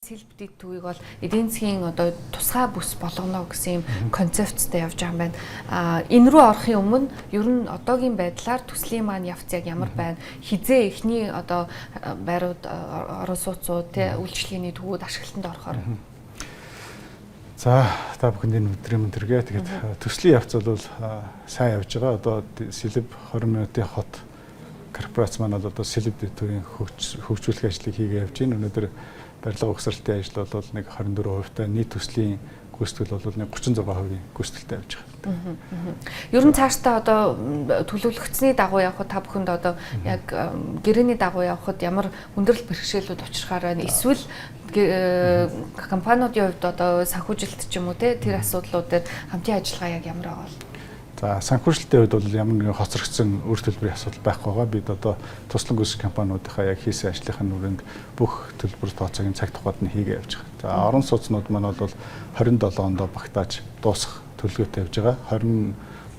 Сэлб дэд төвийг бол эдийн засгийн одоо тусгай бүс болгоно гэсэн юм концепттэй явж байгаа юм байна. Энэ рүү орохын өмнө ер нь одоогийн байдлаар төслийн маань явц яг ямар байна? Хизээ эхний одоо байрууд орон сууцууд үйлчлэгээний төвүүд ашиглалтанд орохоор. За та бүхэнд өдрийн мөндргээ. Тэгээд төслийн явц бол сайн явж байгаа. Одоо Сэлб 20 минутын хот корпорац маань одоо Сэлб дэд төвийн хөгжүүлэх ажлыг хийгээ явж байна. Өнөөдөр барилга угсралтын ажил бол нэг 24%-тай, нийт төслийн гүйцэтгэл бол нэг 36%-ийн гүйцэтгэлтэй явж байгаа. Ер нь цаашдаа одоо төлөвлөгдсөний дагуу явхад та бүхэнд одоо яг гэрээний дагуу явхад ямар хүндрэл бэрхшээлүүд учрахаар байна? Эсвэл компаниудын хувьд одоо санхүүжилт ч юм уу тэр асуудлууд дээр хамтын ажиллагаа яг ямар байгаа вэ? За санхүүжилтийн хувьд бол ямар нэгэн хоцрогдсон үр төлбөрийн асуудал байхгүй байгаа. Бид одоо туслан гүйцэтгэх компаниудынхаа яг хийсэн ажлынхаа нүрэнд бүх төлбөр тооцоог цаг тухайд нь хийгээ явж байгаа. За орон сууцнууд маань бол 27 онд багтааж дуусах төлөвлөгөөтэй явж байгаа.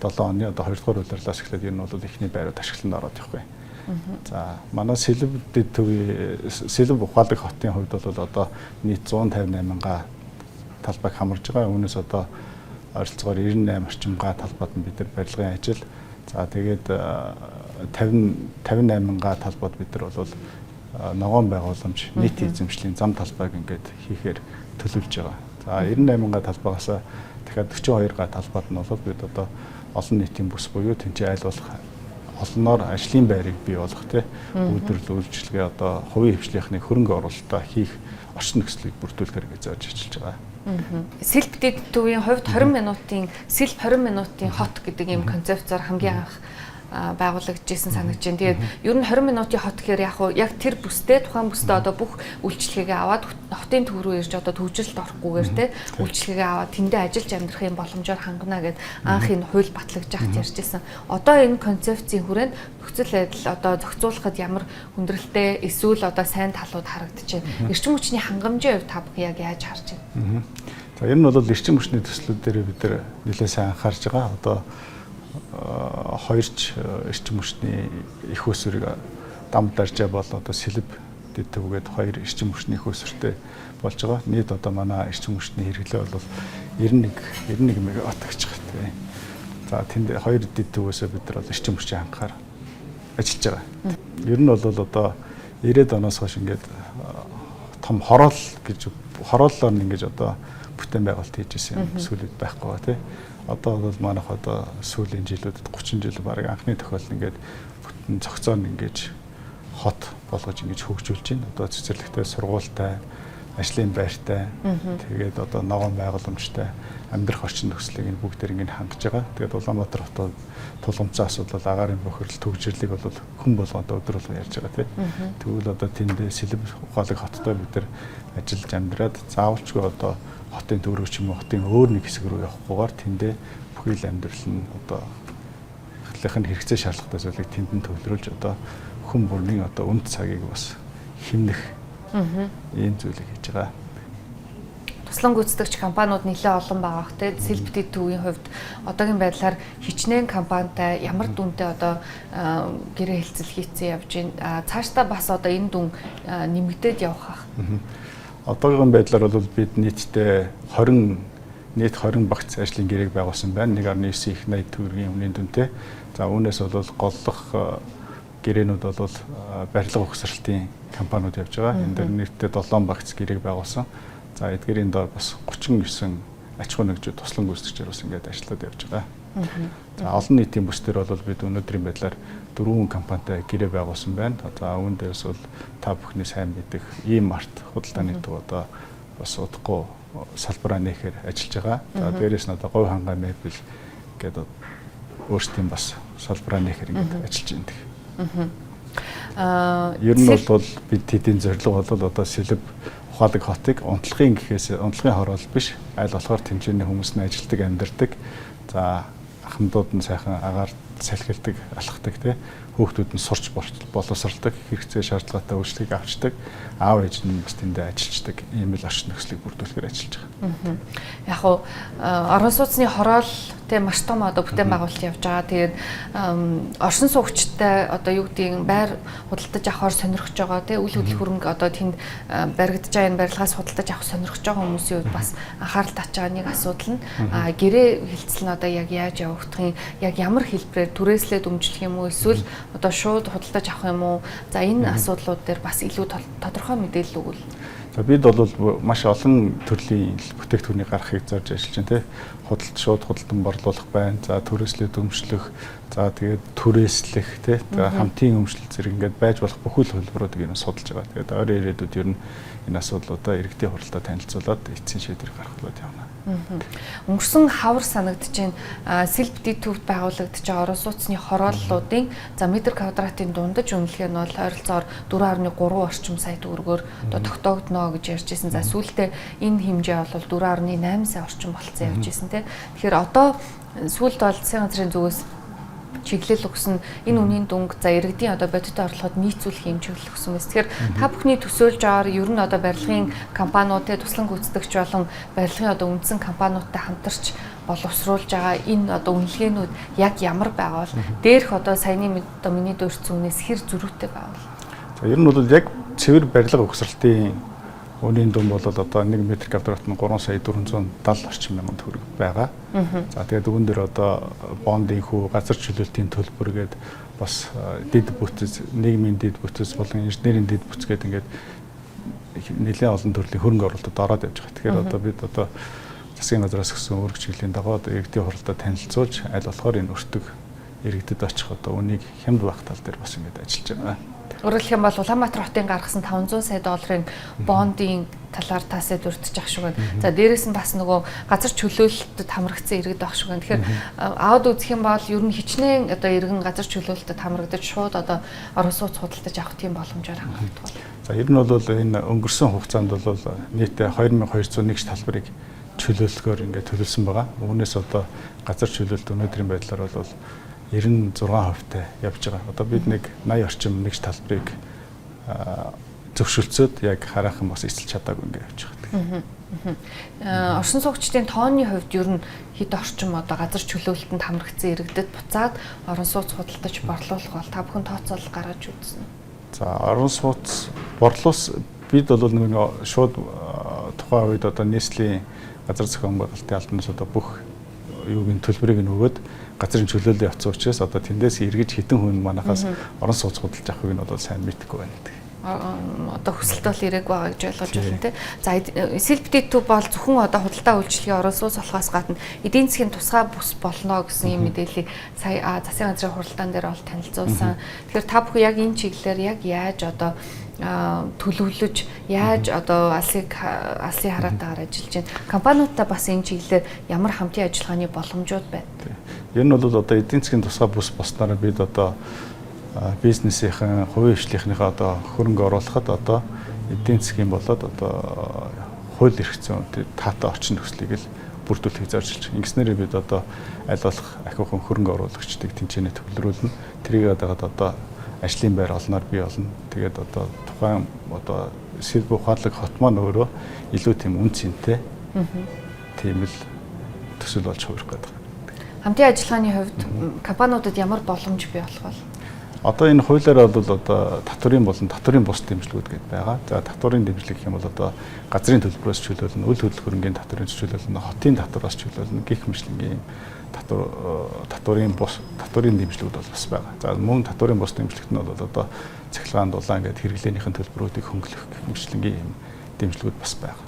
27 оны одоо 2 дугаар улирлаас эхлээд энэ бол эхний байрууд ашиглалтанд ороод явахгүй. За манай Сэлб дэд төвийн Сэлб ухаалаг хотын хувьд бол одоо нийт 158 талбайг хамарж байгаа. Үүнээс одоо ойролцоогоор 98 орчим талбайд нь бид нар барилгын ажил. За тэгээд 58 талбайд бид нар бол ногоон байгууламж, нийт эзэмшлийн зам талбайг ингээд хийхээр төлөвлөж байгаа. За 98 талбайгаас дахиад 42 талбайд нь бол бид одоо олон нийтийн бүс буюу тэнцээ айл болох олноор ажлын байрыг бий болгох үйлдвэрлэл үйлчилгээ одоо хувийн хвшлийнхны хөрөнгө оруулалтаа хийх орчин нөхцөлийг бүрдүүлэхээр гэж зааж ажиллаж байгаа. Сэлб дэд төвийн хувьд 20 минутын Сэлб 20 минутын хот гэдэг ийм концепцоор хамгийн анх байгуулагдажсэн санагдаж байна. Тэгээд ер нь 20 минутын хот гэхээр яг тэр бүстэй тухайн бүстэй одоо бүх үйлчлэгээ аваад хотын төв рүү ирж одоо төвжилт орохгүйгээр үйлчлэгээ аваад тэндээ ажиллаж амьдрахын боломжоор хангана гэд анх энэ хууль батлагдж ахт ярьжсэн. Одоо энэ концепцийн хүрээнд нөхцөл байдал одоо зохицуулахад ямар хүндрэлтэй эсвэл одоо сайн талууд харагдаж байна. Эрчим хүчний хангамжийн хувьд та бүхэн яг яаж харж байна? За энэ нь бол эрчим хүчний төслүүд дээр бид нар нэлээд сайн анхаарж байгаа. Одоо хоёрч эрчим хүчний их усрыг дам даржаа бол одоо Сэлб дэд төвгээд хоёр эрчим хүчний их усртэй болж байгаа. Нийт одоо манай эрчим хүчний хэрэглээ бол 91 мегаватт гэж байна. За тэнд хоёр дэд төвөөсөө бид нар бол эрчим хүчийн хангахаар ажиллаж байгаа. Ер нь бол одоо 90-ад оноос хойш ингээд том хорооллоор ингэж одоо бүтээн байгуулалт хийж ирсэн зүйлүүд байхгүй ба тий. Одоо бол манайх одоо сүүлийн жилүүдэд 30 жил бараг анхны тохиолдол ингээд бүтэн цогцоор ингэж хот болгож ингэж хөгжүүлж байна. Одоо цэцэрлэгтэй, сургуультай, ажлын байртай, тэгээд одоо ногоон байгууламжтай амьдрах орчин нөхцөлийг энэ бүгдээр ингэ хангаж байгаа. Тэгээд Улаанбаатар хотод тулгымцсан асуудал, агаарын бохирдол, төгжрлийг бол хүн болгонд өдөр болгон ярьж байгаа тийм. Тэгвэл одоо тэндээ Сэлб ухаалаг хоттой бид нар ажиллаж амьдраад заавалчгүй одоо хотын төв рүү ч юм уу хотын өөр нэг хэсэг рүү явахгүйгээр тэндээ бүхий л амьдрал нь одоо эхлэхийн хэрэгцээ шаардлагатай зүйлийг тэнд нь төвлөрүүлж одоо хүн бүрийн одоо үнд цагийг бас хэмнэх ийм зүйлийг хийж байгаа. Туслан гүйцэтгэгч компаниуд нэлээд олон байгаа бох те Сэлб дэд төвийн хувьд одоогийн байдлаар хичнээн компанитай ямар дүнтэй одоо гэрээ хэлцэл хийцэн явж байна. Цаашдаа бас одоо энэ дүн нэмэгдээд явах ах. Одоогийн байдлаар бол бид нийтдээ 20 багц ажлын гэрээг байгуулсан байна. 1.9 их 80 төгрөгийн үнийн дүнтэй. За үүнээс бол голлох гэрээнүүд бол барилга угсралтын компаниуд явж байгаа. Энэ дээр нийтдээ 7 багц гэрээг байгуулсан. За эдгээрийн доор бас 39 аж ахуй нэгжүүд туслан гүйцэтгэгчээр бас ингээд ажиллаад явж байгаа. За олон нийтийн бүс дээр бол бид өнөөдрийн байдлаар 4 компанитай гэрээ байгуулсан байна. За үүн дээрс бол та бүхний сайн мэдих E-Mart худалдааны төв одоо бас удахгүй салбараа нээхээр ажиллаж байгаа. За дээрээс нь одоо говь хангай мебель гэдэг өөрсдийн бас салбараа нээхээр ингээд ажиллаж байна. Ер нь бол бид тэдний зорилго бол одоо Сэлб ухаалаг хотыг унтлагын хороол биш аль болохоор тэмцээний хүмүүс нь ажилдаг, амьдардаг. За ахмадууд нь сайхан агаар салхилдаг, алхдаг тий хүүхдүүд нь сурч боловсралдаг, хэрэгцээ шаардлагатай үйлчлэгийг авчдаг, аав ээж нь бас тэндээ ажилладаг ийм л орчин нөхцөлийг бүрдүүлэхээр ажиллаж байгаа. Яг уу орон сууцны хороол тэ маш том одоо бүтээн байгуулалт явж байгаа. Тэгээд оршин суугчтай одоо юу гэдгийг байр худалдаж авахар сонирхож байгаа тэ үйл хөдлөх хөрөнгө одоо тэнд баригдаж байгаа энэ барилгаас худалдаж авах сонирхож байгаа хүмүүсийн хувьд бас анхаарал татж байгаа нэг асуудал нь гэрээ хилцэл нь одоо яг яаж явагдах юм, яг ямар хэлбэрээр түрээслээд өмжлөх юм уу, эсвэл одоо шууд худалдаж авах юм уу? За энэ асуудлууд дээр бас илүү тодорхой мэдээлэл өгвөл. За бид бол маш олон төрлийн бүтээгдэхүүнийг гаргахыг зорж ажиллаж байна, тэ. Шууд худалдан борлуулах байна. За түрээслээд өмчлөх, за тэгээд түрээслэх, тэ. Хамтын өмчлөл зэрэг ингээд байж болох бүхэл хөлбөрүүдийг энэ судалж байгаа. Тэгээд ойрын ирээдүйд ер нь энэ асуудлуудаа иргэдийн хуралдаа танилцуулаад эцсийн шийдвэр гаргахлууд явна. Өнгөрсөн хавар санагдаж байна. Сэлбэдийн төвд байгуулагдаж байгаа орон сууцны хорооллуудын за метр квадратын дундаж үнэлгээ нь бол ойролцоогоор 4.3 орчим сая төгрөгөөр одоо тогтоогдно гэж ярьж ирсэн. За сүүлдээ энэ хэмжээ бол 4.8 сая орчим болцсон явж ирсэн тийм. Тэгэхээр одоо сүүлд бол засгийн газрын зүгээс чиглэл өгсөн энэ үнийн дүнг за иргэдийн одоо бодиттой орлогод нийцүүлэх юм чиглэл өгсөн мэс. Тэгэхээр та бүхний төсөөлж байгаагаар ер нь одоо барилгын компаниуд туслан гүйцэтгэгч болон барилгын одоо үндсэн компаниудтай хамтарч боловсруулж байгаа энэ одоо үнэлгээнүүд яг ямар байгаа бол дээрх одоо саяны одоо миний дурдсан үнээс хэр зөрүүтэй байгаа бол. За ер нь бол яг цэвэр барилга угсралтын үнийн дүн бол одоо 1 м квадрат нь 3 сая 470 орчим мянган төгрөг байгаа. За тэгээд үүн дээр одоо бондын хүү, газар чөлөөлтийн төлбөр гээд бас дэд бүтц, нийгмийн дэд бүтц болон инженерийн дэд бүтц гээд ингээд нэлээд олон төрлийн хөрөнгө оруулалтад ороод явж байгаа. Тэгэхээр одоо бид одоо засгийн газраас өгсөн үүрэг чиглэлийн дагуу иргэдийн хуралдаа танилцуулж аль болохоор энэ өртөг иргэдэд очих одоо үнийг хямд байх тал дээр бас ингээд ажиллаж байгаа. Өөрөлдөх юм бол Улаанбаатар хотын гаргасан 500 сая долларын бондын талаар таасаад өртөж ах шиг байна. За дээрэс нь бас нөгөө газар чөлөөлөлтөд хамрагдсан иргэд байх шиг байна. Тэгэхээр аваад үзэх юм бол ер нь хичнээн одоо иргэн газар чөлөөлөлтөд хамрагдаж шууд одоо орон сууц худалдаж авах тийм боломжоор хангагддаг. За ер нь бол энэ өнгөрсөн хугацаанд бол нийтдээ 2201 талбарыг чөлөөлөхөөр ингээд төлөвлөсөн байгаа. Үүнээс одоо газар чөлөөлөлт өнөөдрийн байдлаар бол 96% явж байгаа. Одоо бид нэг 80 орчим нэгж талбарыг зөвшөлдсөд яг харах юм бас эцэлж чадаагүй ингээд явж байгаа. Оршин суугчдын тооны хувьд ер нь хэд орчим одоо газар чөлөөлөлтөнд хамрагдсан иргэдэд буцаад орон сууц худалдаж борлуулах бол та бүхэн тооцоолол гаргаж үзсэн. За орон сууц борлуус бид бол нэг шууд тухайн үед одоо нийслэлийн газар зохион байгуулалтын албанаас одоо бүх юугийн төлбөрийг нь өгөөд газрын чөлөөлөл явуулсан учраас одоо тэндээс эргэж хитэн хүн манахаас орон сууц худалдаж авахыг нь бол сайн мэдэхгүй байна гэдэг. Одоо хүсэлт бол ирээгүй байгаа гэж ойлгож байна тийм. За сэлбэдийн төв бол зөвхөн одоо худалдаа үйлчлэгийн орон сууц болохоос гадна эдийн засгийн тусгай бүс болно гэсэн юм мэдээллийг сая засгийн газрын хуралдаан дээр бол танилцуулсан. Тэгэхээр та бүхэн яг энэ чиглэлээр яг яаж одоо төлөвлөж яаж одоо алсын хараатаагаар ажиллаж байна. Компаниудтай бас энэ чиглэлээр ямар хамтын ажиллагааны боломжууд байна. Ер нь бол одоо эдийн засгийн тусгай бүс болсноор бид одоо бизнесийн хувийн хвшлийнхныхаа одоо хөрөнгө оруулахад одоо эдийн засгийн болоод одоо хууль эрх зүйн таатай орчин нөхцөлийг л бүрдүүлэхийг зорж байна. Ингэснээр бид одоо аль болох ахиухан хөрөнгө оруулагчдыг тэнцэнэ төвлөрүүлнэ. Тэрийг одоо ажлын байр олноор бий болно. Тэгээд одоо тухайн одоо Сэлбэ ухаалаг хот маань өөрөө илүү тийм үн цэнтэй тийм л төсөл болж хувирах гэдэг. Хамтын ажиллагааны хувьд компаниудад ямар боломж бий болох вэ? Одоо энэ хуулиар бол одоо татврын болон татврын бус дэмжлэгүүд гэдэг байгаа. За татврын дэмжлэг гэх юм бол одоо газрын төлбөрөөс чөлөөлнө, үйл хөдлөх хөрөнгөний татврын чөлөөлнө, хотын татвараас чөлөөлнө гэх мэтлэнгийн татврын бус татврын дэмжлэгүүд бол бас байгаа. За мөн татврын бус дэмжлэгт нь бол одоо цахилгаан дулаан гэдэг хэрэглээнийхэн төлбөрүүдийг хөнгөлөх гэх мэтлэнгийн дэмжлэгүүд бас байгаа.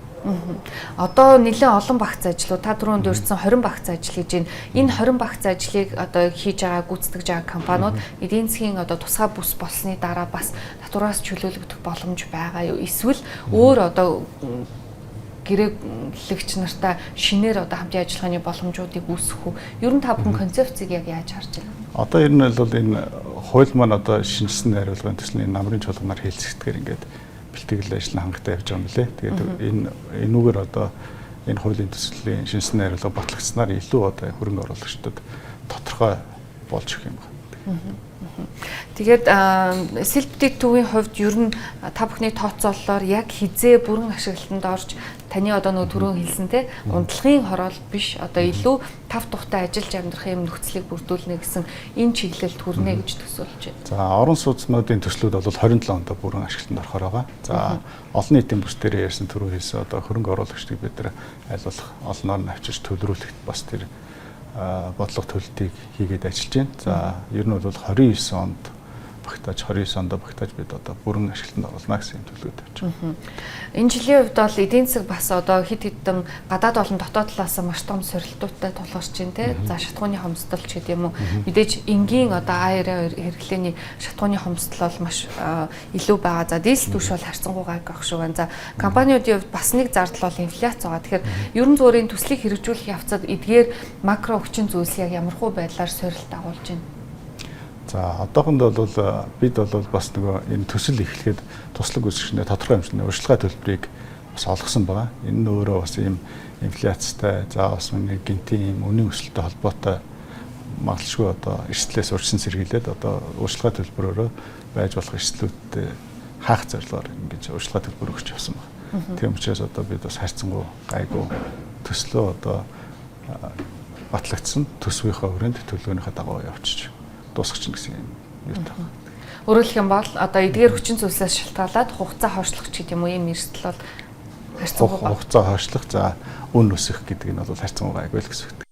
Одоо нэлээд олон багц ажлууд та түрүүнд дурдсан 20 багц ажил хийж байна. Энэ 20 багц ажлыг одоо хийж байгаа гүйцэтгэж байгаа компаниуд эдийн засгийн одоо тусгай бүс болсны дараа бас татвараас чөлөөлөгдөх боломж байгаа юу? Эсвэл өөр одоо гэрээглэгч нартай шинээр одоо хамтын ажиллагааны боломжуудыг үүсгэх үү? Ер нь та бүхэн концепцийг яг яаж харж байна? Одоо ер нь бол энэ хууль маань одоо шинжилсэн хариулгын төслийн намрын чуулганаар хэлцэгдэхээр ингээд бэлтгэл ажил хангалттай явж байгаа юм лээ. Тэгээд энүүгээр одоо энэ хуулийн төслийн шинжилсэн хариулга батлагдсанаар илүү одоо хөрөнгө оруулагчдад тодорхой болж ирэх юм байна. Тэгээд self detective-ийн хувьд ер нь та бүхний тооцоололоор яг хизээ бүрэн ашиглалтанд орж таны одоо нөгөө түрүүн хэлсэн те унтлагын хороол биш одоо илүү тав тухтай ажиллаж амьдрах юм нөхцөлийг бүрдүүлнэ гэсэн энэ чиглэлд хүрнэ гэж төсөөлж байна. За орон сууцнуудын төслүүд бол 27 онд бүрэн ашиглалтанд орохоор байгаа. За олон нийтийн бүс дээр ярьсан түрүү хэлсэн одоо хөрөнгө оруулагчдыг бид нар айлуулах олноор нь авчирч төлрүүлэхэд бас тэр бодлого төлөлтийг хийгээд ажиллаж байна. За ер нь бол 29 онд багтааж 29 онд багтааж бид одоо бүрэн ашиглалтанд оруулна гэсэн юм төлөвлөд тавьж байна. Энэ жилийн хувьд бол эдийн засаг бас одоо хэд хэдэн гадаад болон дотоод талаас маш том сорилтуудтай тулгарч байна те. За шатгууны хомсдолч гэдэг юм уу. Мэдээж энгийн одоо АР хэрэглээний шатгууны хомсдол бол маш илүү байгаа. За дийсел түвш бол харьцангуй гайг авах шүү байна. За компаниудын хувьд бас нэг зардал бол инфляц байгаа. Тэгэхээр ерөн зөөрийн төслийг хэрэгжүүлэх явцад эдгээр макро хүчин зүйлс яг ямархуу байдлаар сорилт агуулж байна. За одоохондоо бол бид бол бас нөгөө энэ төсөл эхлэхэд туслаг үзэгчнээ тодорхой хэмжээний урьдчилгаа төлбөрийг бас олгосон байгаа. Энэ нь өөрөө бас ийм инфляцтай, за бас нэг гинтийн ийм үнийн өсөлттэй холбоотой магадлалгүй одоо эрсдлээс урьдчилан сэргийлээд одоо урьдчилгаа төлбөрөөрөө байж болох эрсдлүүдтэй хаах зорилгоор ингэж урьдчилгаа төлбөр өгч явсан байна. Тийм учраас одоо бид бас харьцангуй гайгүй төслөө одоо батлагдсан төсвийнхээ хүрээнд төлөвлөгөөнийхөө дагуу явчихж дуусгач гэсэн юм юутай. Өөрөөр хэлбэл бол одоо эдгээр хүчин зүйлсээс шалтгаалаад хугацаа хойшлох гэдэг юм уу ийм эрсдэл бол харьцангуй хугацаа хойшлох за үн өсөх гэдэг нь бол харьцангуй гайгүй л гэсэн үг.